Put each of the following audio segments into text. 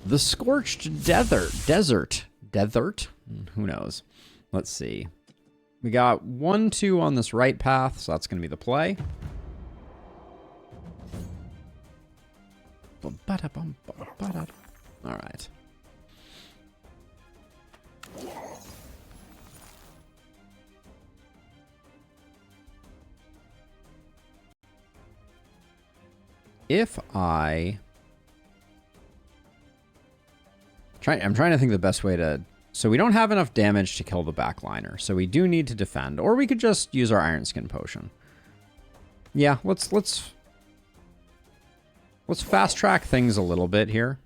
The Scorched Desert. Who knows? Let's see. We got 1, 2 on this right path, so that's going to be the play. All right. If I'm trying to think of the best way to... So we don't have enough damage to kill the backliner, so we do need to defend. Or we could just use our Iron Skin Potion. Yeah, let's fast track things a little bit here.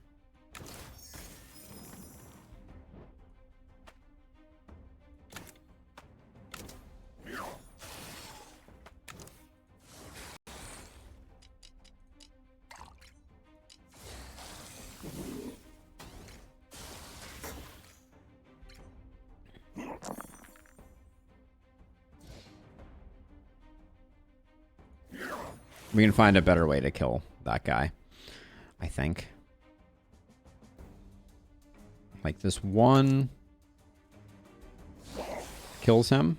We can find a better way to kill that guy, I think. Like this one kills him.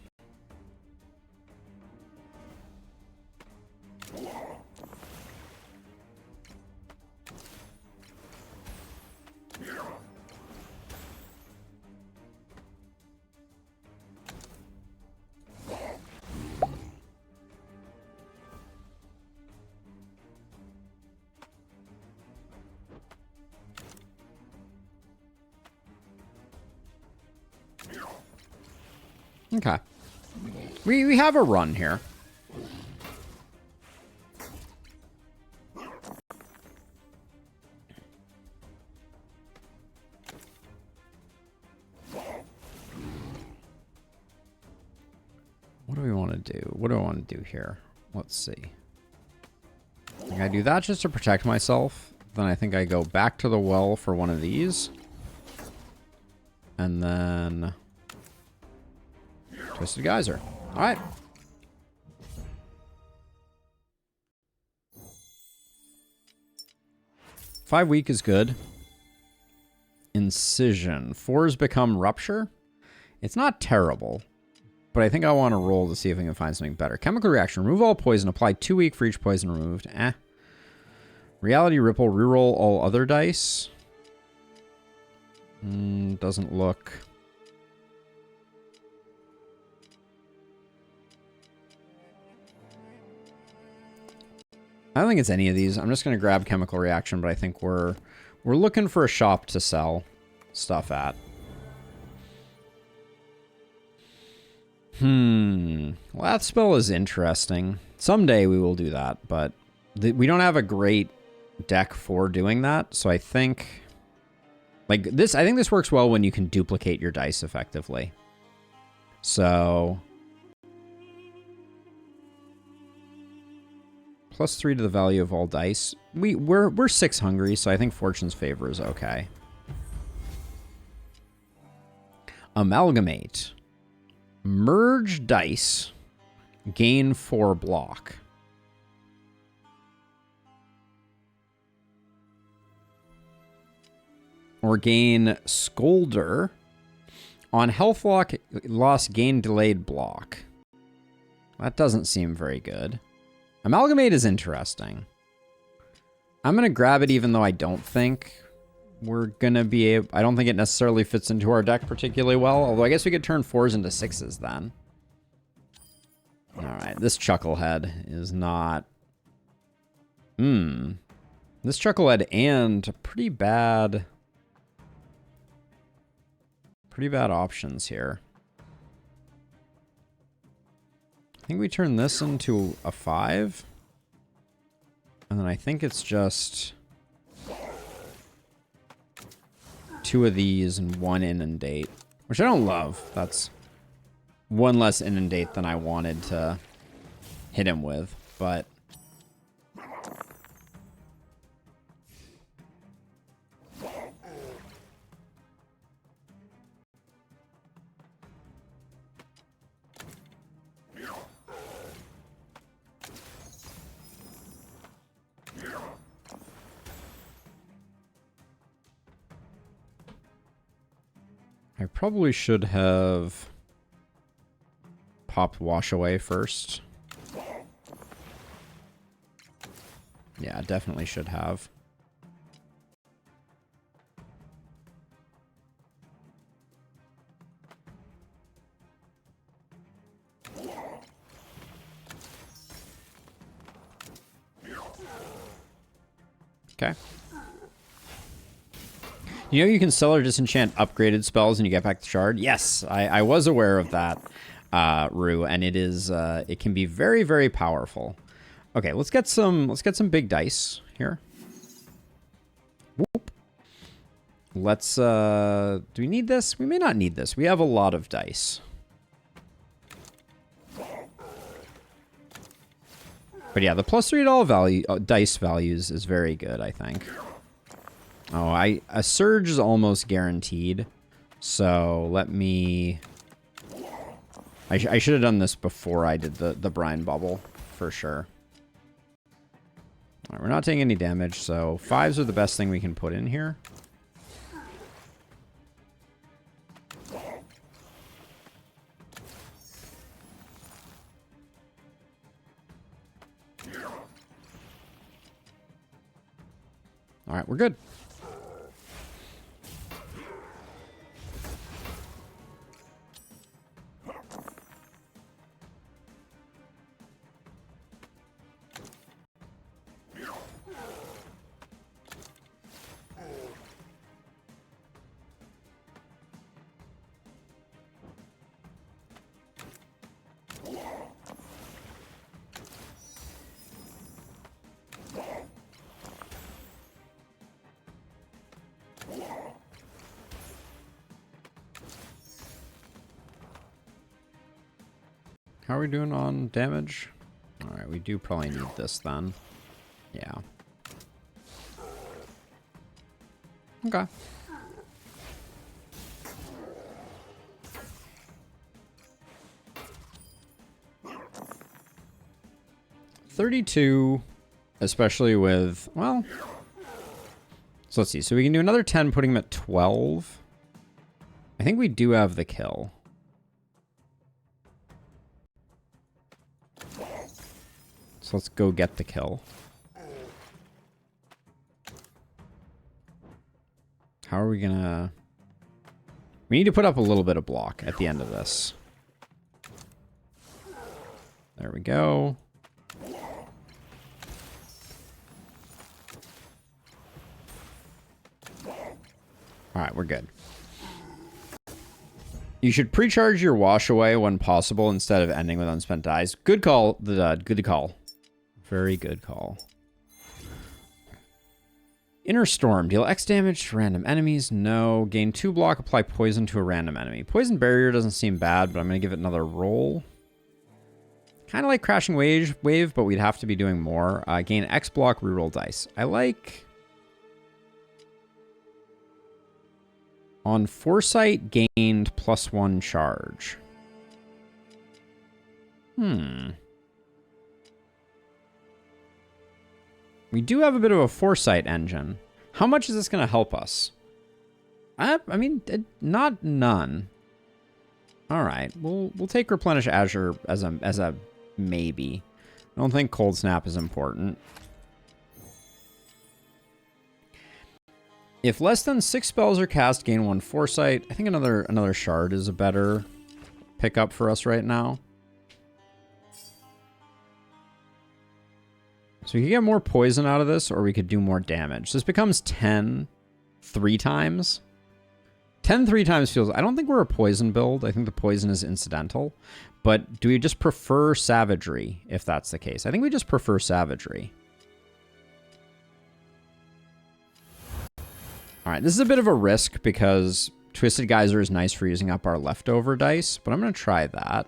Okay. We have a run here. What do we want to do? What do I want to do here? Let's see. I think I do that just to protect myself. Then I think I go back to the well for one of these. And then... Twisted Geyser. All right. Five weak is good. Incision. 4's become Rupture. It's not terrible, but I think I want to roll to see if I can find something better. Chemical Reaction. Remove all poison. Apply 2 weak for each poison removed. Reality Ripple. Reroll all other dice. Doesn't look... I don't think it's any of these. I'm just going to grab Chemical Reaction, but I think we're looking for a shop to sell stuff at. Well, that spell is interesting. Someday we will do that, but we don't have a great deck for doing that, so I think... Like, this, I think this works well when you can duplicate your dice effectively. So... +3 to the value of all dice. We're 6 hungry, so I think Fortune's Favor is okay. Amalgamate. Merge dice. Gain 4 block. Or gain Scolder. On health loss, gain delayed block. That doesn't seem very good. Amalgamate is interesting. I'm going to grab it even though I don't think we're going to be able... I don't think it necessarily fits into our deck particularly well. Although I guess we could turn 4s into 6s then. Alright, this Chucklehead is not... This Chucklehead and pretty bad options here. I think we turn this into a 5. And then I think it's just 2 of these and 1 Inundate. Which I don't love. That's 1 less Inundate than I wanted to hit him with. But... I probably should have popped Wash Away first. Yeah, definitely should have. Okay. You know you can sell or disenchant upgraded spells and you get back the shard? Yes, I was aware of that, Rue, and it is it can be very, very powerful. Okay, let's get some big dice here. Whoop. Let's do we need this? We may not need this. We have a lot of dice. But yeah, the plus $3 value dice values is very good, I think. Oh, a surge is almost guaranteed. So let me... I should have done this before I did the brine bubble, for sure. All right, we're not taking any damage, so 5s are the best thing we can put in here. All right, we're good. How are we doing on damage? All right, we do probably need this then. Yeah. Okay. $32, especially with, well, so let's see. So we can do another 10, putting him at 12. I think we do have the kill. So let's go get the kill. How are we gonna... We need to put up a little bit of block at the end of this. There we go. Alright, we're good. You should pre-charge your Wash Away when possible instead of ending with unspent dies. Good call, good call. Very good call. Inner Storm. Deal X damage to random enemies. No. Gain 2 block. Apply poison to a random enemy. Poison Barrier doesn't seem bad, but I'm going to give it another roll. Kind of like Crashing Wave, but we'd have to be doing more. Gain X block. Reroll dice. I like... On Foresight, gained +1 charge. We do have a bit of a Foresight engine. How much is this going to help us? I mean, not none. All right, we'll take Replenish Azure as a maybe. I don't think Cold Snap is important. If less than 6 spells are cast, gain 1 Foresight. I think another shard is a better pickup for us right now. So we could get more poison out of this, or we could do more damage. This becomes 10 3 times. 10 3 times feels... I don't think we're a poison build. I think the poison is incidental. But do we just prefer Savagery, if that's the case? I think we just prefer Savagery. All right, this is a bit of a risk because Twisted Geyser is nice for using up our leftover dice, but I'm going to try that.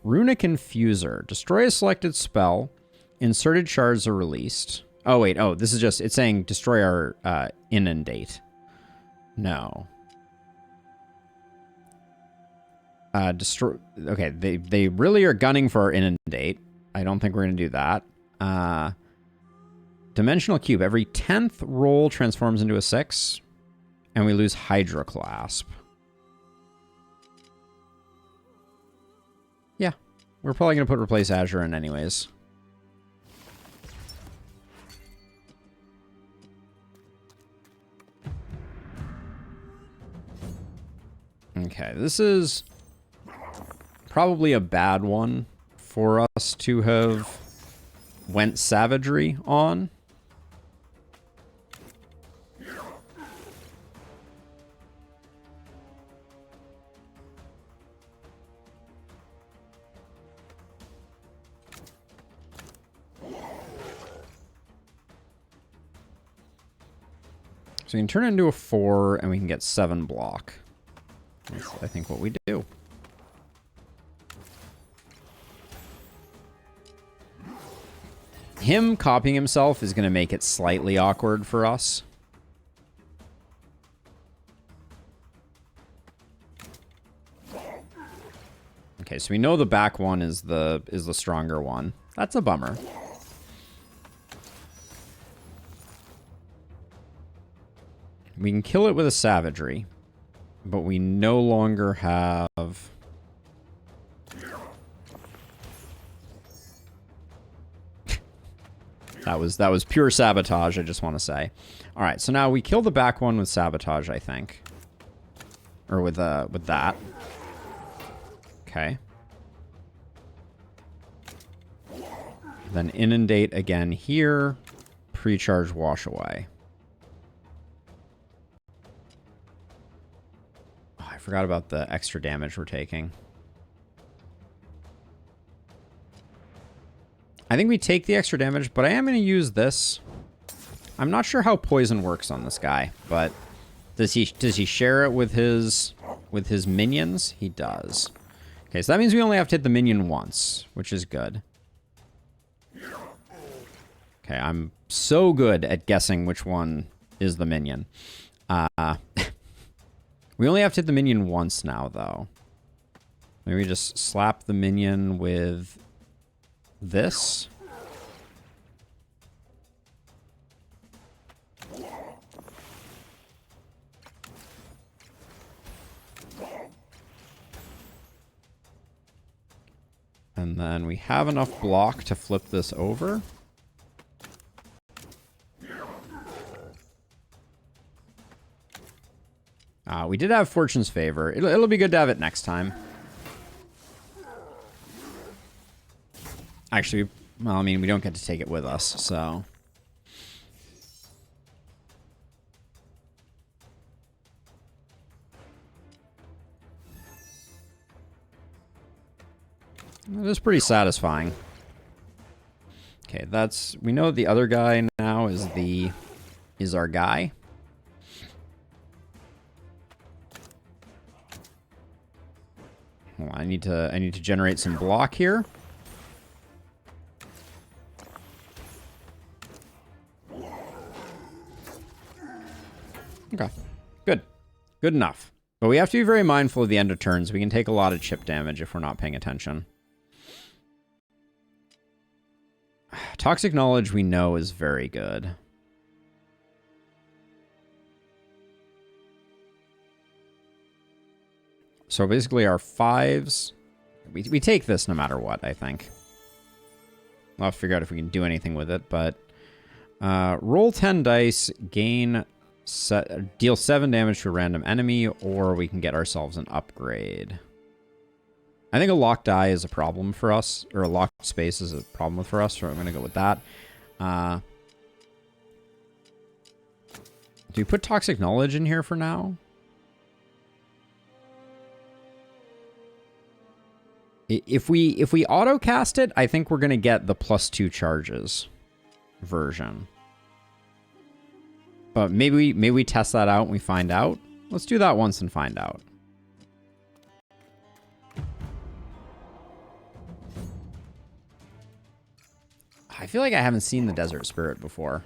Runic Infuser. Destroy a selected spell. Inserted shards are released. Oh, wait. Oh, this is just... It's saying destroy our Inundate. No. Destroy... Okay, they really are gunning for our Inundate. I don't think we're going to do that. Dimensional Cube. Every 10th roll transforms into a 6. And we lose Hydroclasp. Yeah, we're probably going to put Replace Azure in anyways. Okay, this is probably a bad one for us to have went Savagery on. So we can turn it into a 4 and we can get 7 block. That's, I think, what we do. Him copying himself is going to make it slightly awkward for us. Okay, so we know the back one is the stronger one. That's a bummer. We can kill it with a Savagery, but we no longer have... That was pure sabotage, I just want to say. All right, so now we kill the back one with Sabotage, I think. Or with that. Okay. Then Inundate again here. Pre-charge Wash Away. Oh, I forgot about the extra damage we're taking. I think we take the extra damage, but I am going to use this. I'm not sure how poison works on this guy, but does he share it with his minions? He does. Okay, so that means we only have to hit the minion once, which is good. Okay, I'm so good at guessing which one is the minion. We only have to hit the minion once now, though. Maybe just slap the minion with this. And then we have enough block to flip this over. We did have Fortune's Favor. It'll be good to have it next time. Actually, well, I mean, we don't get to take it with us, so... It is pretty satisfying. Okay, that's... We know the other guy now is our guy. Well, I need to generate some block here. Okay, good. Good enough. But we have to be very mindful of the end of turns. We can take a lot of chip damage if we're not paying attention. Toxic Knowledge we know is very good. So basically our 5s... We take this no matter what, I think. I'll have to figure out if we can do anything with it, but... roll 10 dice, deal 7 damage to a random enemy, or we can get ourselves an upgrade. I think a locked die is a problem for us, or a locked space is a problem for us, so I'm going to go with that. Do we put Toxic Knowledge in here for now? If we auto-cast it, I think we're going to get the +2 charges version. But maybe we test that out and we find out. Let's do that once and find out. I feel like I haven't seen the Desert Spirit before.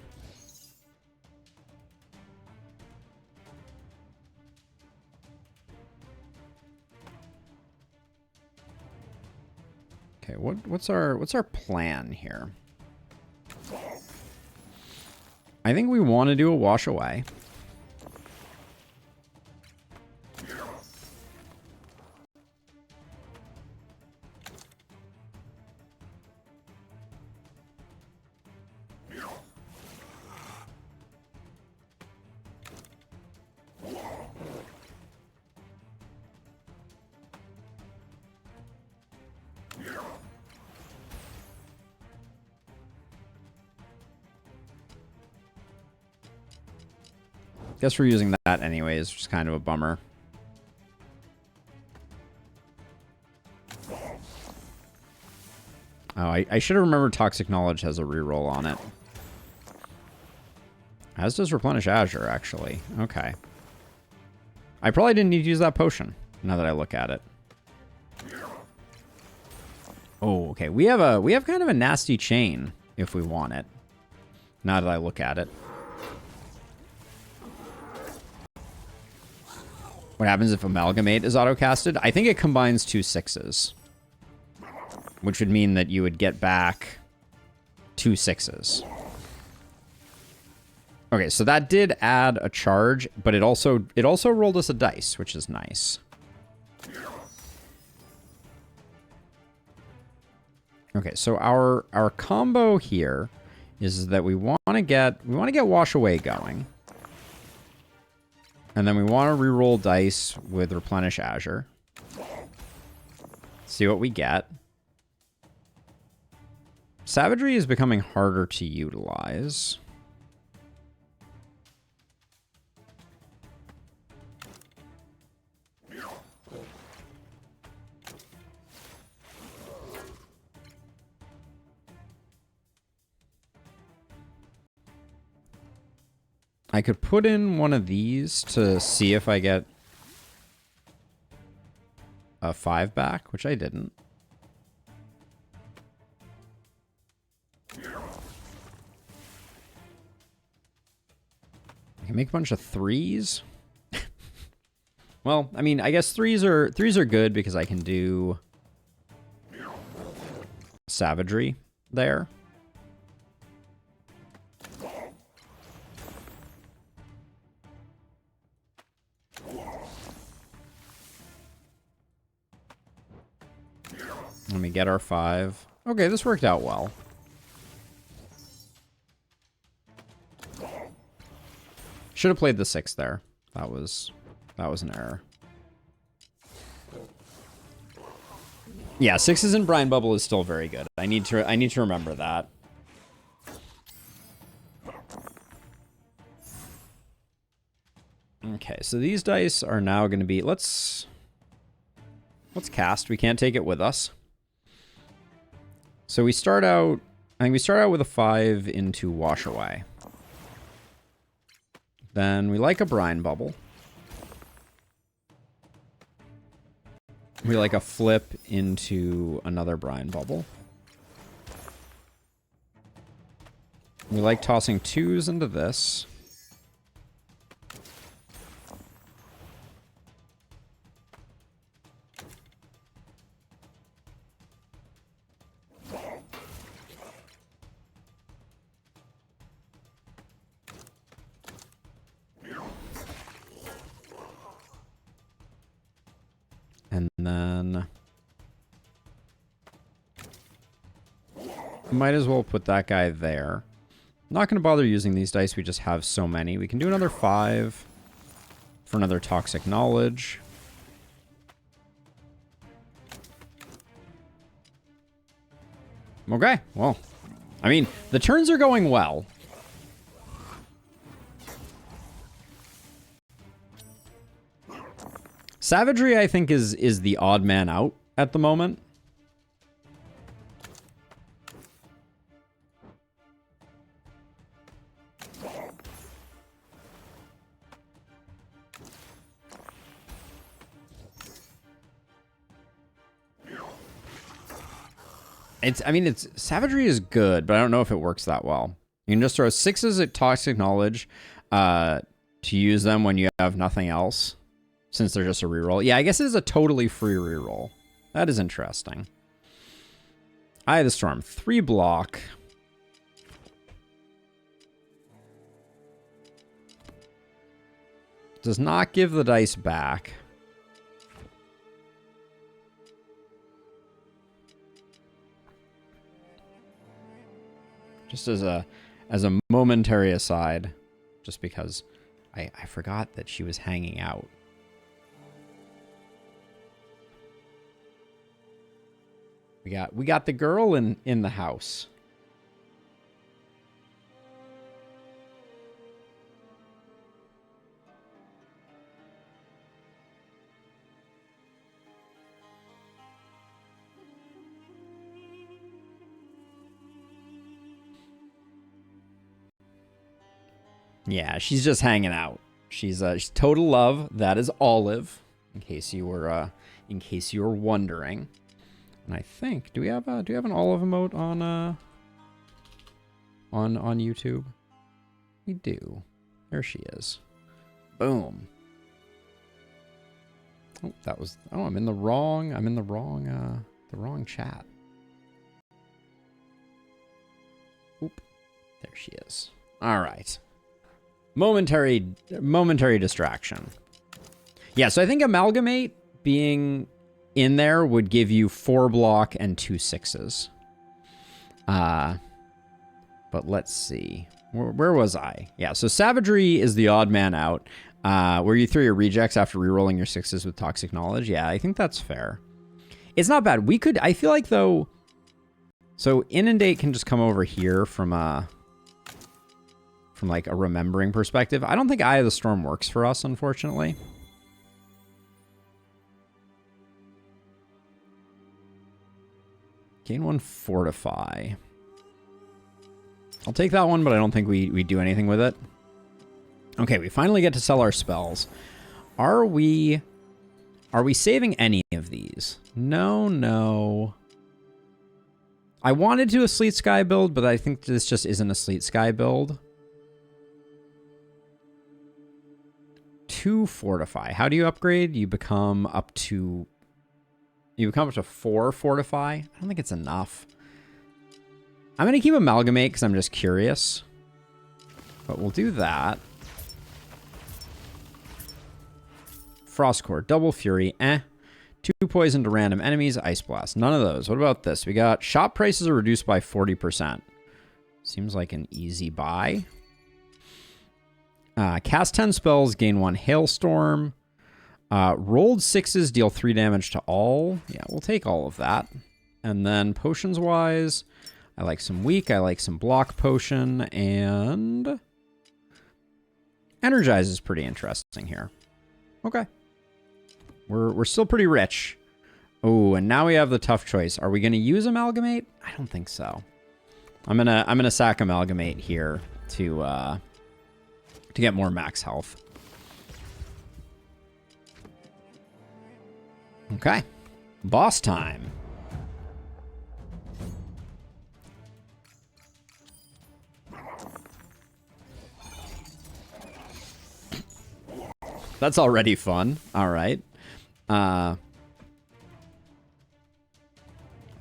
Okay, what's our plan here? I think we want to do a Wash Away. Guess we're using that anyways, which is kind of a bummer. Oh, I should have remembered Toxic Knowledge has a reroll on it. As does Replenish Azure, actually. Okay. I probably didn't need to use that potion, now that I look at it. Oh, okay. We have kind of a nasty chain, if we want it. Now that I look at it. What happens if Amalgamate is auto-casted? I think it combines 2 6s. Which would mean that you would get back 2 6s. Okay, so that did add a charge, but it also rolled us a dice, which is nice. Okay, so our combo here is that we want to get Wash Away going. And then we want to reroll dice with Replenish Azure. See what we get. Savagery is becoming harder to utilize. I could put in one of these to see if I get a 5 back, which I didn't. I can make a bunch of 3s. Well, I mean, I guess 3s are good because I can do Savagery there. Let me get our 5. Okay, this worked out well. Should have played the 6 there. That was an error. Yeah, 6s in Brine Bubble is still very good. I need to remember that. Okay, so these dice are now going to be let's cast. We can't take it with us. So we start out, I think we start out with a 5 into Wash Away. Then we like a Brine Bubble. We like a flip into another Brine Bubble. We like tossing 2s into this. And then might as well put that guy there. Not going to bother using these dice. We just have so many. We can do another 5 for another Toxic Knowledge. Okay, well, I mean, the turns are going well. Savagery, I think, is the odd man out at the moment. Savagery is good, but I don't know if it works that well. You can just throw 6s at Toxic Knowledge to use them when you have nothing else. Since they're just a reroll. Yeah, I guess it is a totally free reroll. That is interesting. Eye of the Storm. 3 block. Does not give the dice back. Just as a momentary aside. Just because I forgot that she was hanging out. We got the girl in the house. Yeah, she's just hanging out. She's total love. That is Olive, in case you were wondering. And I think do we have an Olive emote on YouTube? We do. There she is. Boom. Oh, I'm in the wrong chat. Oop. There she is. All right. Momentary distraction. Yeah, so I think Amalgamate being in there would give you 4 block and 2 6s. But let's see. Where was I? Yeah, so Savagery is the odd man out. Where you throw your rejects after rerolling your 6s with Toxic Knowledge. Yeah, I think that's fair. It's not bad. I feel like, though... So, Inundate can just come over here from like a remembering perspective. I don't think Eye of the Storm works for us, unfortunately. Gain 1 Fortify. I'll take that one, but I don't think we do anything with it. Okay, we finally get to sell our spells. Are we saving any of these? No. I wanted to do a Sleet Sky build, but I think this just isn't a Sleet Sky build. 2 Fortify. How do you upgrade? You become up to 4 Fortify. I don't think it's enough. I'm going to keep Amalgamate because I'm just curious. But we'll do that. Frostcore, Double Fury, 2 poison to random enemies, Ice Blast. None of those. What about this? We got shop prices are reduced by 40%. Seems like an easy buy. Cast 10 spells, gain 1 Hailstorm. Rolled 6s, deal 3 damage to all. Yeah, we'll take all of that. And then potions-wise, I like some weak, I like some block potion, and... Energize is pretty interesting here. Okay. We're still pretty rich. Oh, and now we have the tough choice. Are we going to use Amalgamate? I don't think so. I'm gonna sack Amalgamate here to get more max health. Okay. Boss time. That's already fun. All right.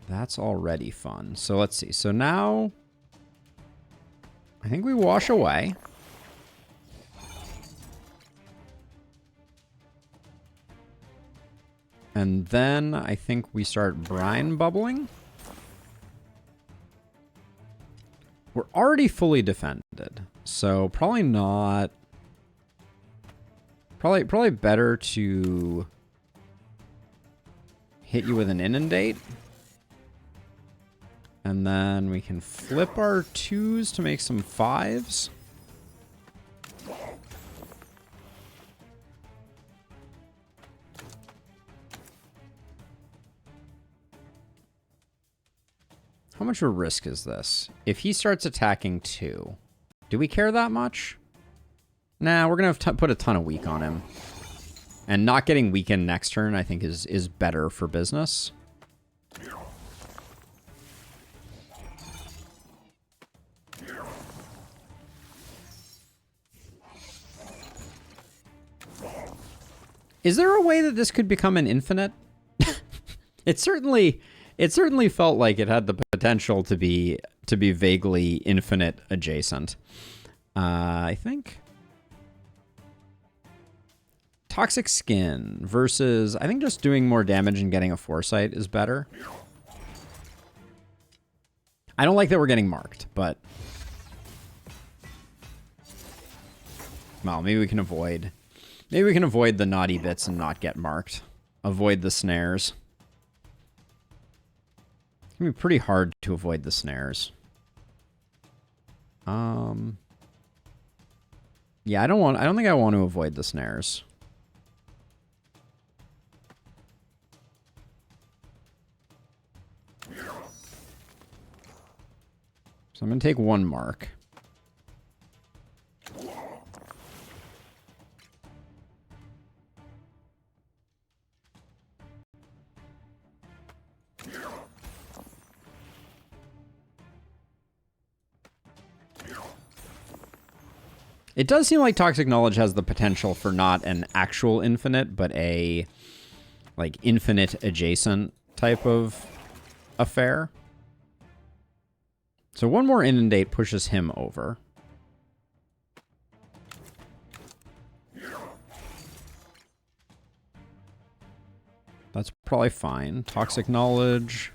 That's already fun. So let's see. So now I think we wash away. And then I think we start brine bubbling. We're already fully defended. So probably not. Probably better to hit you with an Inundate. And then we can flip our 2s to make some 5s. How much of a risk is this? If he starts attacking 2, do we care that much? Nah, we're going to put a ton of weak on him. And not getting weakened next turn, I think, is better for business. Is there a way that this could become an infinite? It certainly felt like it had the potential to be vaguely infinite adjacent. I think Toxic Skin versus, I think just doing more damage and getting a Foresight is better. I don't like that we're getting marked, but well, maybe we can avoid the naughty bits and not get marked. Avoid the snares. It's gonna be pretty hard to avoid the snares. Yeah, I don't think I want to avoid the snares. So I'm gonna take 1 mark. It does seem like Toxic Knowledge has the potential for not an actual infinite, but a, like, infinite adjacent type of affair. So one more Inundate pushes him over. That's probably fine. Toxic Knowledge.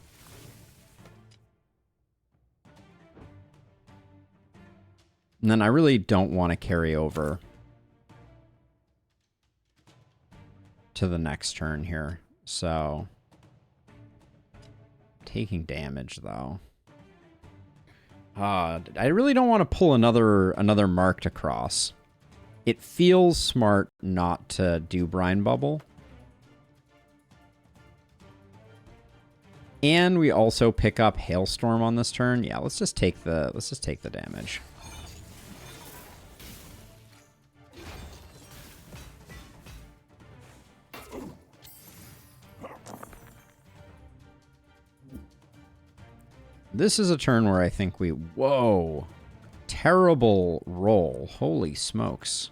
And then I really don't want to carry over to the next turn here. So, taking damage, though. I really don't want to pull another marked across. It feels smart not to do Brine Bubble. And we also pick up Hailstorm on this turn. Yeah, let's just take the damage. This is a turn where I think we... Whoa. Terrible roll. Holy smokes.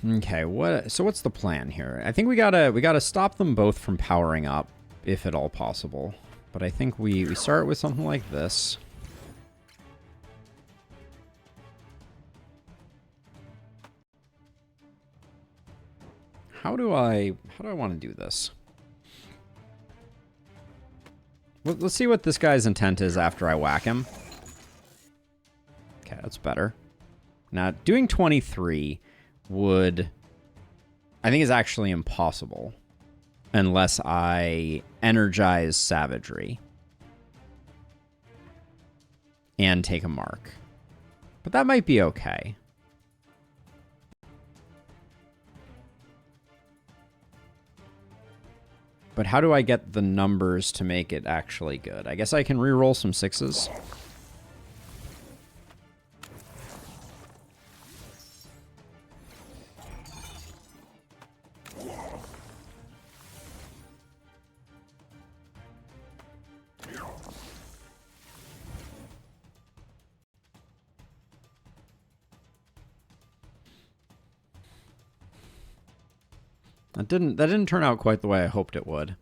Okay, so what's the plan here? I think we gotta stop them both from powering up, if at all possible. But I think we start with something like this. How do I want to do this? Let's see what this guy's intent is after I whack him. Okay, that's better. Now, doing 23 would, I think, is actually impossible unless I energize Savagery and take a mark. But that might be okay. But how do I get the numbers to make it actually good? I guess I can re-roll some 6s. That didn't turn out quite the way I hoped it would.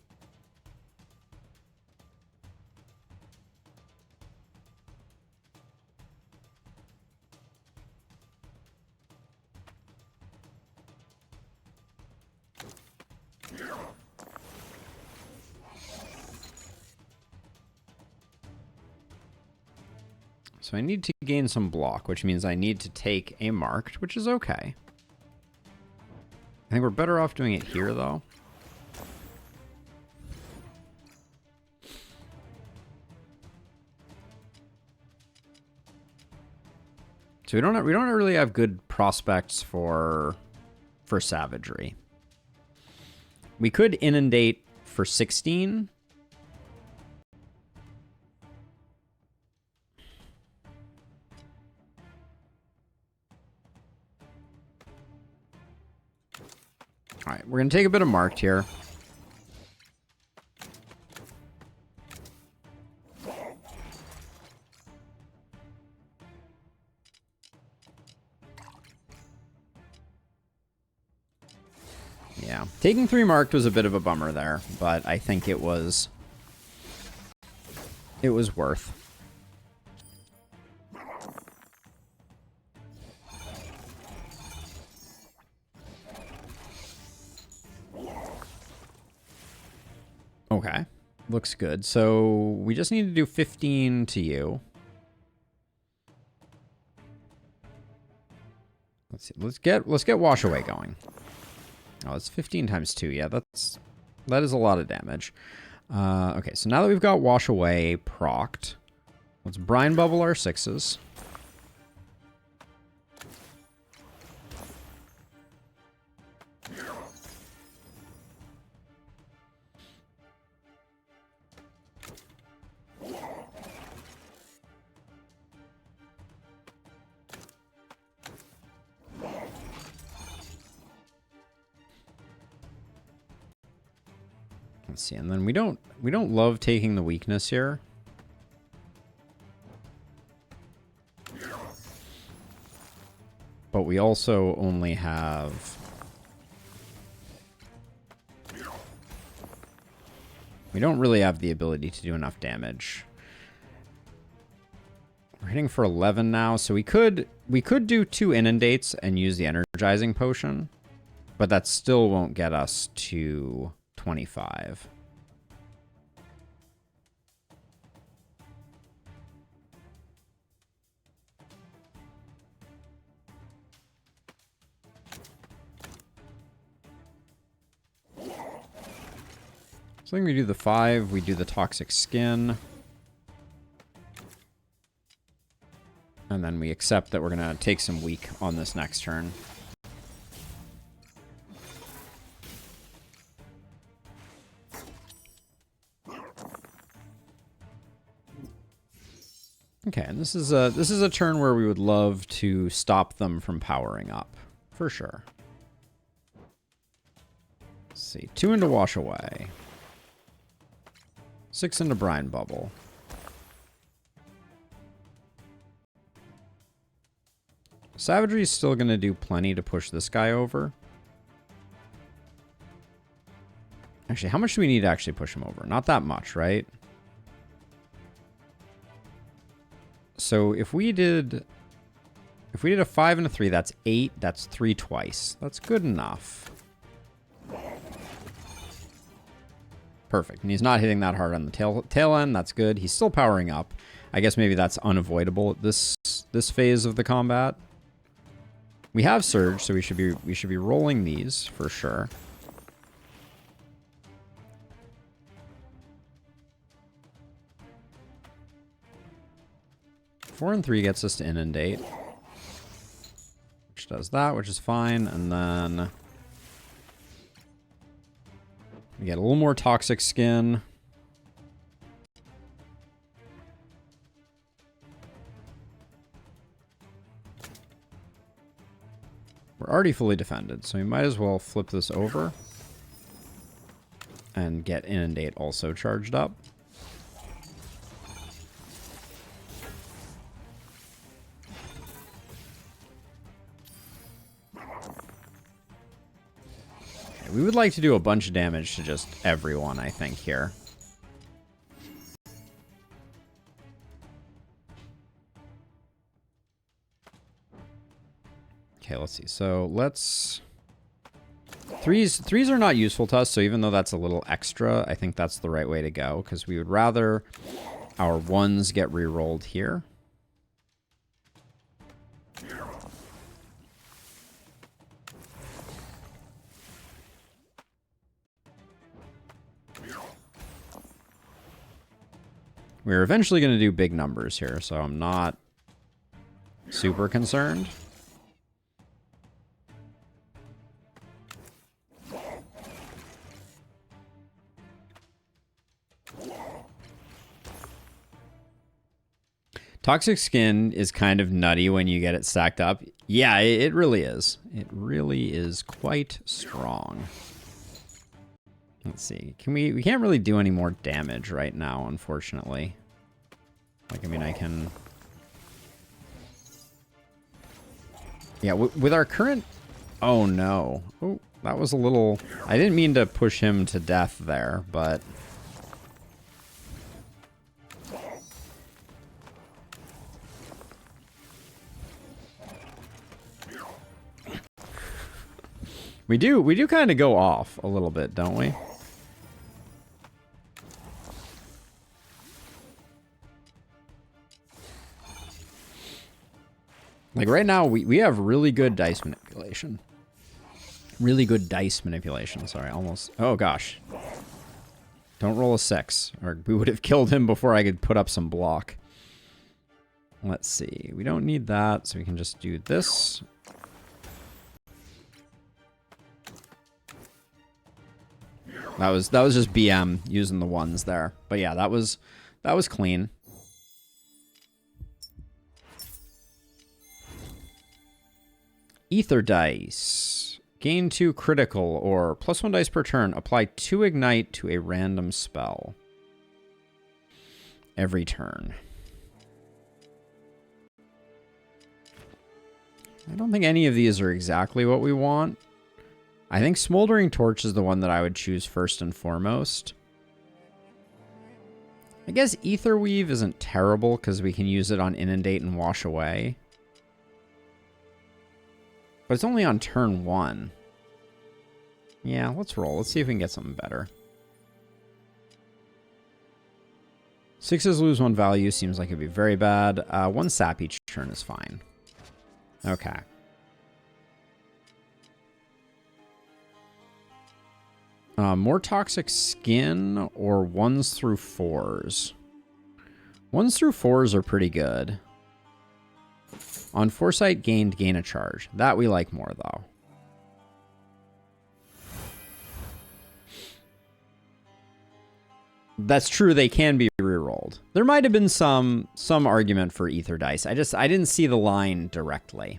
So I need to gain some block, which means I need to take a marked, which is okay. I think we're better off doing it here, though. So we don't really have good prospects for Savagery. We could Inundate for 16. All right, we're going to take a bit of marked here. Yeah, taking 3 marked was a bit of a bummer there, but I think it was worth. Okay, looks good. So we just need to do 15 to you. Let's see. Let's get Wash Away going. Oh, it's 15 times 2. Yeah, that is a lot of damage. Okay, so now that we've got Wash Away procced, let's Brine Bubble our 6s. Let's see, and then we don't love taking the weakness here. But we also only have... We don't really have the ability to do enough damage. We're hitting for 11 now, so we could do 2 inundates and use the energizing potion, but that still won't get us to 25. So I think we do the 5, we do the toxic skin. And then we accept that we're going to take some weak on this next turn. Okay, and this is a turn where we would love to stop them from powering up, for sure. Let's see, 2 into Wash Away. 6 into Brine Bubble. Savagery is still going to do plenty to push this guy over. Actually, how much do we need to actually push him over? Not that much, right? So if we did a 5 and a 3, that's 8. That's 3 twice. That's good enough. Perfect. And he's not hitting that hard on the tail end. That's good. He's still powering up. I guess maybe that's unavoidable at this phase of the combat. We have Surge, so we should be rolling these for sure. Four and 3 gets us to Inundate, which does that, which is fine, and then we get a little more Toxic Skin. We're already fully defended, so we might as well flip this over and get Inundate also charged up. Okay, we would like to do a bunch of damage to just everyone, I think, here. Okay, let's see. So let's... Threes are not useful to us, so even though that's a little extra, I think that's the right way to go, because we would rather our 1s get re-rolled here. We're eventually going to do big numbers here, so I'm not super concerned. Toxic Skin is kind of nutty when you get it stacked up. Yeah, it really is. It really is quite strong. Let's see. We can't really do any more damage right now, unfortunately. Like, I mean, I can... Yeah, with our current... Oh, no. Oh, that was a little... I didn't mean to push him to death there, but... We do kind of go off a little bit, don't we? Like right now, we have really good dice manipulation. Really good dice manipulation, sorry, almost. Oh gosh. Don't roll a 6, or we would have killed him before I could put up some block. Let's see, we don't need that, so we can just do this. That was just BM using the 1s there. But yeah, that was clean. Ether dice. Gain 2 critical, or +1 dice per turn. Apply 2 ignite to a random spell. Every turn. I don't think any of these are exactly what we want. I think Smoldering Torch is the one that I would choose first and foremost. I guess Ether Weave isn't terrible because we can use it on Inundate and Wash Away. But it's only on turn 1. Yeah, let's roll. Let's see if we can get something better. 6s lose 1 value. Seems like it'd be very bad. 1 sap each turn is fine. Okay. More Toxic Skin or 1s through 4s? 1s through 4s are pretty good. On Foresight gained, gain a charge. That we like more, though. That's true, they can be rerolled. There might have been some argument for Ether Dice. I didn't see the line directly.